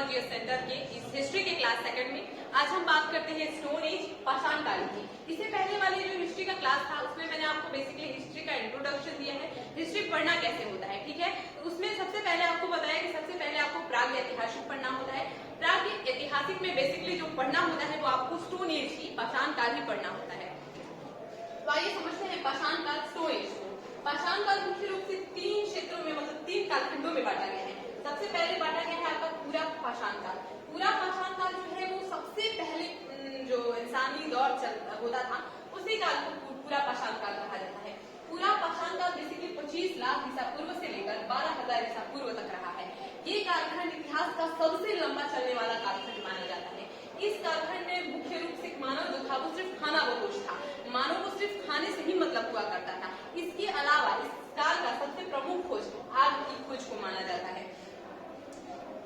जियो centre के इस history के क्लास सेकंड में आज हम बात करते हैं स्टोन एज पाषाण काल की। इससे पहले वाली जो हिस्ट्री का क्लास था उसमें मैंने आपको बेसिकली हिस्ट्री का इंट्रोडक्शन दिया है, हिस्ट्री पढ़ना कैसे होता है, ठीक है। तो उसमें सबसे पहले आपको बताया कि सबसे पहले आपको प्राग ऐतिहासिक पढ़ना होता है। प्राग ऐतिहासिक में बेसिकली जो पढ़ना होता है वो आपको स्टोन एज की पाषाण काल ही पढ़ना होता है। तो आइए समझते हैं पाषाण काल, स्टोन एज को। पाषाण काल मुख्य रूप से 3 क्षेत्रों में मतलब 3 कालखंडों में बांटा गया है। सबसे पहले बांटा गया है आपका पूरा पाषाण काल। पूरा पाषाण काल जो है वो सबसे पहले जो इंसानी दौर होता था उसी काल को पूरा पाषाण काल कहा जाता है। पूरा पाषाण काल बेसिकली 25 लाख ईसा पूर्व से लेकर 12,000 ईसा पूर्व तक रहा है। ये कालखंड इतिहास का सबसे लंबा चलने वाला कालखंड माना जाता है। इस कालखंड में मुख्य रूप से मानव जो था वो सिर्फ खाना बदोश था, मानव को सिर्फ खाने से ही मतलब हुआ करता था। इसके अलावा इस काल का सबसे प्रमुख खोज आग की खोज को माना जाता है।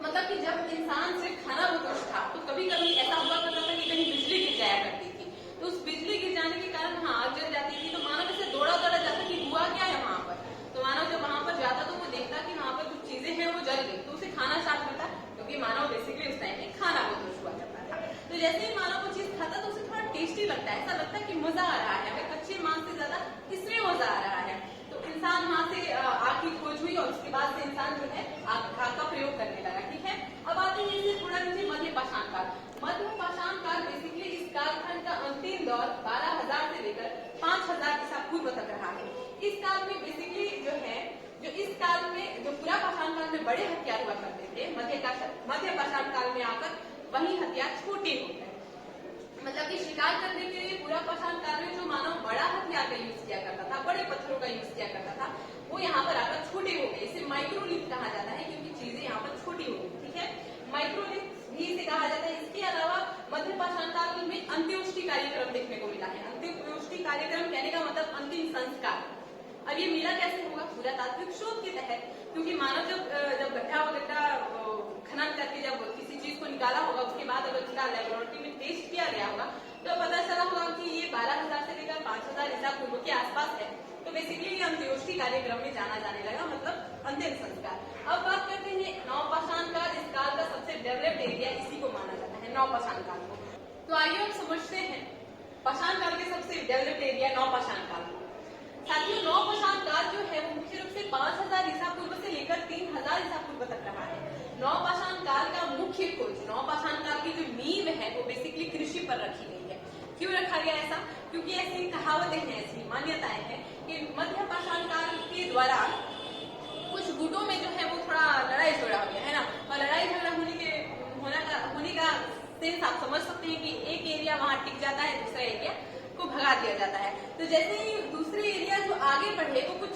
मतलब कि जब इंसान सिर्फ खाना बदोश था तो कभी कभी ऐसा हुआ करता था कि कहीं बिजली गिर जाया करती थी, तो उस बिजली गिर जाने के कारण वहां आग जल जाती थी। तो मानव इसे दौड़ा जाता कि हुआ क्या है वहां पर। तो मानव जब वहां पर जाता तो वो देखता कि वहां पर कुछ चीजें हैं वो जल गई, तो उसे खाना स्टार्ट करता, क्योंकि मानव बेसिकली उस टाइम में खाना बदोश हुआ करता था। तो जैसे ही मानव वो चीज खाता तो उसे थोड़ा टेस्टी लगता है, ऐसा लगता है कि मजा आ रहा है, हमें कच्चे मांस से ज्यादा इसमें मजा आ रहा है। तो इंसान वहां से आग की खोज हुई और उसके बाद से इंसान जो है आग का प्रयोग करने लगा, ठीक है। अब आते हैं इसे थोड़ा नीचे मध्य पाषाण काल। मध्य पाषाण काल बेसिकली इस कालखंड का अंतिम दौर 12,000 से लेकर 5,000 ईसा पूर्व तक रहा है। इस काल में बेसिकली जो है जो इस काल में जो पूरा पाषाण काल में बड़े हथियार हुआ करते थे, मध्य पाषाण काल में आकर वही हथियार छोटे हो गए। मतलब कि शिकार करने के लिए पूरा पाषाण काल में जो मानव बड़ा हथियार का यूज किया करता था, बड़े पत्थरों का यूज किया करता था, वो यहाँ पर आकर छोटे हो गए। इसे माइक्रोलिथ कहा जाता है क्योंकि चीजें यहाँ पर छोटी हो गई, ठीक है। माइक्रोलिथ भी इसे कहा जाता है। इसके अलावा मध्य पाषाण काल में अंत्येष्टि कार्यक्रम देखने को मिला है। अंत्येष्टि कार्यक्रम कहने का मतलब अंतिम संस्कार। अब ये मिला कैसे होगा? पुरातात्विक शोध के तहत, क्योंकि मानव जब गड्ढा खनन करके जब किसी चीज को निकाला होगा उसके बाद अगर उसका लेबोरेटरी में टेस्ट किया गया होगा तो पता चला होगा कि ये 12,000 से लेकर 5,000 ईसा पूर्व के आसपास है। तो बेसिकली ये अंत्येष्टि कार्यक्रम में जाना जाने लगा, मतलब अंतिम संस्कार। अब बात करते हैं नवपाषाण काल। इस काल का सबसे डेवलप्ड एरिया इसी को माना जाता है, नवपाषाण काल को। तो आइए हम समझते हैं पाषाण काल के सबसे डेवलप्ड एरिया नवपाषाण काल। साथियों, नवपाषाण काल जो है वो मुख्य रूप से 5,000 ईसा पूर्व से लेकर 3,000 ईसा पूर्व तक रहा है। नवपाषाण काल का मुख्य खोज, नवपाषाण काल की जो नींव है वो बेसिकली कृषि पर रखी गई है। क्यों रखा गया ऐसा? क्योंकि ऐसी कहावतें हैं, ऐसी मान्यताएं हैं कि मध्य पाषाण काल के दौरान कुछ गुटों में जो है वो थोड़ा लड़ाई झगड़ा हो गया है ना, और लड़ाई झगड़ा होने का सेंस आप समझ सकते हैं कि एक एरिया वहां टिक जाता है, दूसरा एरिया को भगा दिया जाता है। तो जैसे ही दूसरे एरिया जो आगे बढ़े वो कुछ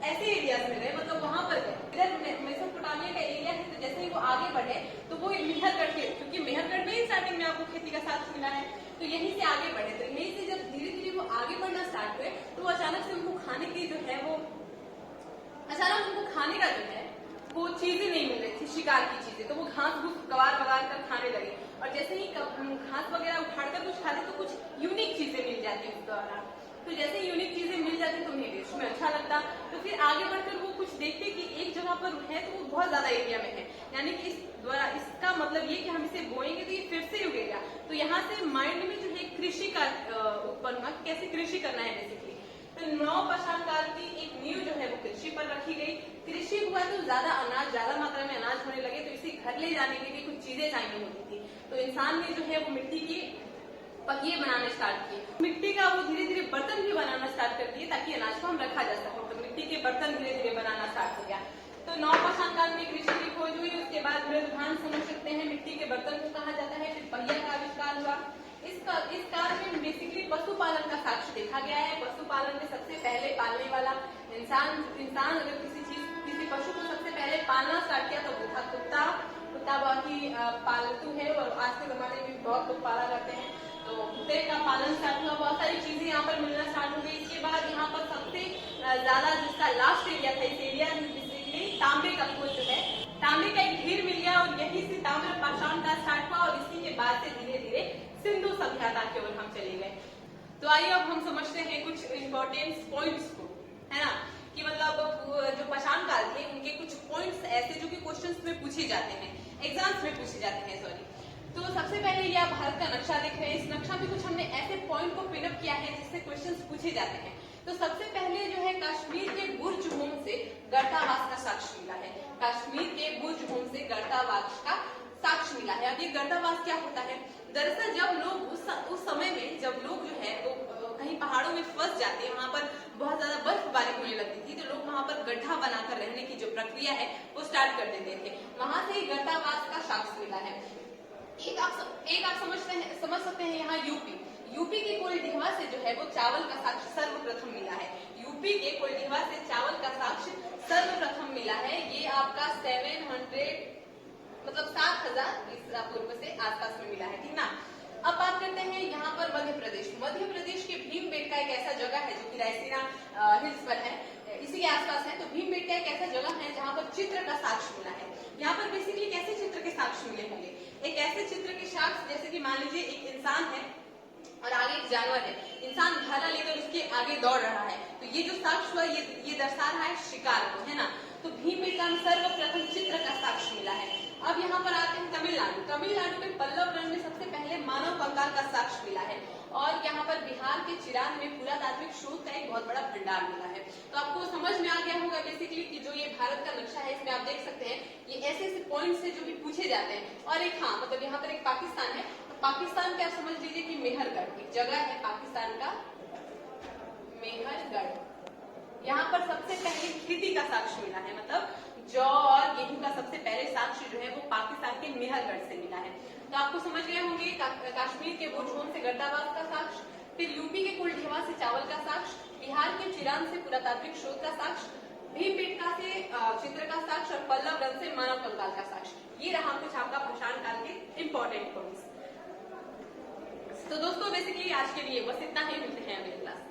ऐसे एरियाज में गए, मतलब वहां पर गए। इधर मेसोपोटामिया का एरिया है, तो जैसे ही वो आगे बढ़े तो वो मेहरगढ़ के, क्योंकि मेहरगढ़ में ही स्टार्टिंग में आपको खेती का साथ मिला है, तो यहीं से आगे बढ़े। तो यहीं से जब धीरे धीरे वो आगे बढ़ना स्टार्ट हुए तो अचानक से उनको खाने की जो है वो उनको खाने का जो है वो चीजें नहीं मिल रही थी, शिकार की चीजें। तो वो घास भूस कबार कर खाने लगे, और जैसे ही घास वगैरह उखाड़कर कुछ खाते तो कुछ यूनिक चीजें मिल जाती उस दौरान। तो जैसे यूनिक चीजें मिल जाती तो उन्हें टेस्ट में अच्छा लगता, तो फिर आगे बढ़कर वो कुछ देखते कि एक जगह पर है तो वो बहुत ज्यादा एरिया में है, यानी कि इसका मतलब ये कि हम इसे बोएंगे तो ये फिर से उगेगा। तो यहाँ से माइंड में जो है कृषि का उत्पन्न हुआ, कैसे कृषि करना है बेसिकली। तो नवपाषाण काल की एक नींव जो है वो कृषि पर रखी गई। कृषि हुआ तो ज्यादा मात्रा में अनाज होने लगे, तो इसे घर ले जाने के लिए कुछ चीजें चाहिए होती थी। तो इंसान ने जो है वो मिट्टी के पहिए बनाने स्टार्ट किए, मिट्टी का वो धीरे धीरे बर्तन भी बनाना स्टार्ट कर दिए ताकि अनाज को हम रखा जा सके। तो मिट्टी के बर्तन धीरे धीरे बनाना स्टार्ट हो गया। तो नवपाषाण काल में कृषि की खोज हुई, उसके बाद मृदभान समझ सकते हैं, मिट्टी के बर्तन को कहा जाता है। फिर पहिया का आविष्कार हुआ। इस काल में बेसिकली पशुपालन का साक्ष्य देखा गया है। पशुपालन में सबसे पहले पालने वाला इंसान अगर किसी पशु को सबसे पहले पालना स्टार्ट किया तो वो था कुत्ता बहुत ही पालतू है, और आज के जमाने में बहुत लोग पाला करते हैं। तो कुत्ते का पालन स्टार्ट हुआ, बहुत सारी चीजें यहाँ पर मिलना स्टार्ट हो गई। इसके बाद यहाँ पर सबसे ज्यादा जिसका लास्ट एरिया था, इस एरिया में तांबे का खोज जो है, तांबे का एक ढेर मिल गया, और यही से ताम्र पाषाण का स्टार्ट हुआ, और इसी के बाद से धीरे धीरे सिंधु सभ्यता की ओर हम चले गए। तो आइए अब हम समझते हैं कुछ इंपॉर्टेंट पॉइंट्स को, है ना, कि मतलब जो पाषाण काल थे उनके कुछ पॉइंट्स ऐसे जो कि क्वेश्चंस में पूछे जाते हैं। एग्जाम्स में पूछे जाते हैं, सॉरी। तो सबसे पहले ये आप भारत का नक्शा देख रहे हैं। इस नक्शा में कुछ हमने ऐसे पॉइंट को पिनअप किया है जिससे क्वेश्चंस पूछे जाते हैं। तो सबसे पहले जो है कश्मीर के बुर्ज होम से गर्दावास का साक्ष्य मिला है। कश्मीर के बुर्ज होम से गर्दावास का साक्ष्य मिला है। अब ये गर्दावास क्या होता है? दरअसल जब लोग उस समय में जब लोग जो है वो कहीं पहाड़ों में फंस जाते हैं, वहां पर बहुत ज्यादा बर्फबारी होने लगती थी, तो लोग वहां पर गड्ढा बनाकर रहने की जो प्रक्रिया है वो स्टार्ट कर देते थे। वहां से ही गर्दावास का साक्ष्य मिला है। एक आप समझ सकते हैं यहाँ यूपी के कोलढिवा से जो है वो चावल का साक्ष्य सर्वप्रथम मिला है। यूपी के कोलढिवा से चावल का साक्ष्य सर्वप्रथम मिला है। ये आपका 7,000 ईसा पूर्व से आसपास में मिला है, ठीक ना। अब बात करते हैं यहाँ पर मध्य प्रदेश के भीमबेटका एक ऐसा जगह है जो कि रायसीना हिल्स पर है, इसी के आसपास है। तो भीमबेटका एक ऐसा जगह है जहाँ पर चित्र का साक्ष्य मिला है। यहाँ पर बेसिकली कैसे चित्र के साक्ष्य मिले होंगे? एक ऐसे चित्र के साक्ष्य जैसे कि मान लीजिए एक इंसान है और आगे एक जानवर है, इंसान भाला लेकर उसके आगे दौड़ रहा है, तो ये जो साक्ष्य हुआ ये दर्शा रहा है शिकार को, है ना। तो भीमबेटका में सर्वप्रथम चित्र का साक्ष्य मिला है। अब यहाँ पर आते हैं तमिलनाडु में पल्लव रण में सबसे पहले मानव कंकाल का साक्ष्य मिला है। और यहाँ पर बिहार के चिरांद में पुरातात्विक शोध का एक बहुत बड़ा भंडार मिला है। तो आपको समझ में आ गया होगा बेसिकली कि जो ये भारत का नक्शा है इसमें आप देख सकते हैं ये ऐसे पॉइंट्स है जो भी पूछे जाते हैं। और एक मतलब यहाँ पर एक पाकिस्तान है, तो पाकिस्तान के आप समझ लीजिए कि मेहरगढ़ एक जगह है पाकिस्तान का, मेहरगढ़। यहाँ पर सबसे पहले खेती का साक्ष्य मिला है, मतलब जौ और गेहूं का सबसे पहले साक्ष्य जो है वो पाकिस्तान के मेहरगढ़ से मिला है। तो आपको समझ गए होंगे कश्मीर के बुर्ज होम से गर्दावास का साक्ष्य, फिर यूपी के कोलढिवा से चावल का साक्ष्य, बिहार के चिरांद से पुरातात्विक शोध का साक्ष्य, भीमबेटका से चित्र का साक्ष्य और पल्लव रण से मानव कंकाल का साक्ष्य। ये रहा कुछ आपका पाषाण काल के इंपॉर्टेंट पॉइंट्स। तो दोस्तों बेसिकली आज के लिए बस इतना ही, मिलते हैं अगले क्लास में।